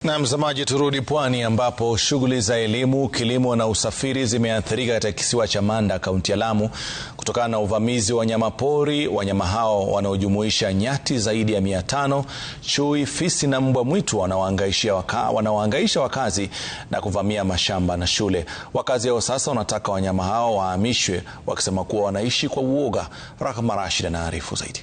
Na mtazamaji, turudi pwani ambapo shughuli za elimu, kilimo na usafiri zimeathirika katika kisiwa cha Manda, kaunti ya Lamu, kutokana na uvamizi wa wanyamapori. Wanyama hao wanaojumuisha nyati zaidi ya 500, chui, fisi na mbwa mwitu wanaohangaisha wakazi na kuvamia mashamba na shule. Wakazi hao sasa wanataka wanyama hao wahamishwe, wakisema kuwa wanaishi kwa uoga. Rahma Rashid anaarifu zaidi.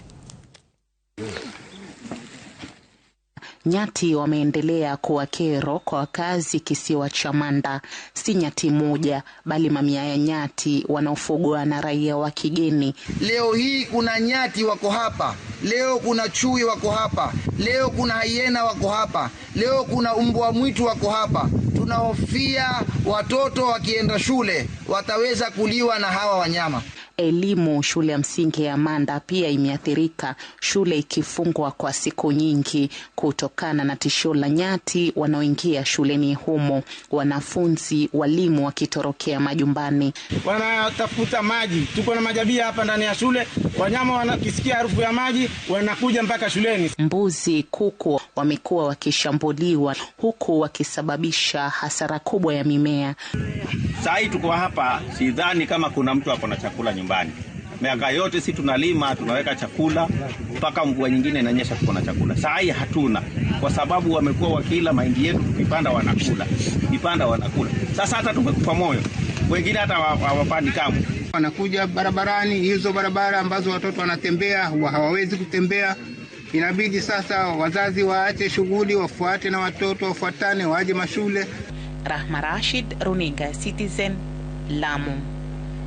Nyati wameendelea kuwa kero kwa wakazi kisiwa cha Manda. Si nyati moja bali mamia ya nyati wanaofugwa na raia wa kigeni. Leo hii kuna nyati wako hapa, leo kuna chui wako hapa, leo kuna hyena wako hapa, leo kuna mbwa mwitu wako hapa. Tunahofia watoto wakienda shule wataweza kuliwa na hawa wanyama. Elimu shule ya msingi ya Manda pia imeathirika, shule ikifungwa kwa siku nyingi kutokana na tishio la nyati wanaoingia shuleni humo. Wanafunzi, walimu wakitorokea majumbani. Wanatafuta maji. Tuko na majabia hapa ndani ya shule. Wanyama wanakisikia harufu ya maji wanakuja mpaka shuleni. Mbuzi, kuku wamekuwa wakishambuliwa huku wakisababisha hasara kubwa ya mimea. Sasa tuko hapa, sidhani kama kuna mtu hapo na chakula nyumbani. Miaka yote si tunalima, tunaweka chakula, mpaka mvua nyingine inanyesha tuko na chakula. Sasa hatuna, kwa sababu wamekuwa wakila mahindi yetu, tukipanda wanakula, tukipanda wanakula. Sasa hata tumekufa moyo. Wengine hata hawapandi kamwe. Wanakuja barabarani, hizo barabara ambazo watoto wanatembea hawawezi kutembea. Inabidi sasa wazazi waache shughuli, wafuate na watoto, wafuatane waje mashule. Rahma Rashid, Runinga Citizen, Lamu.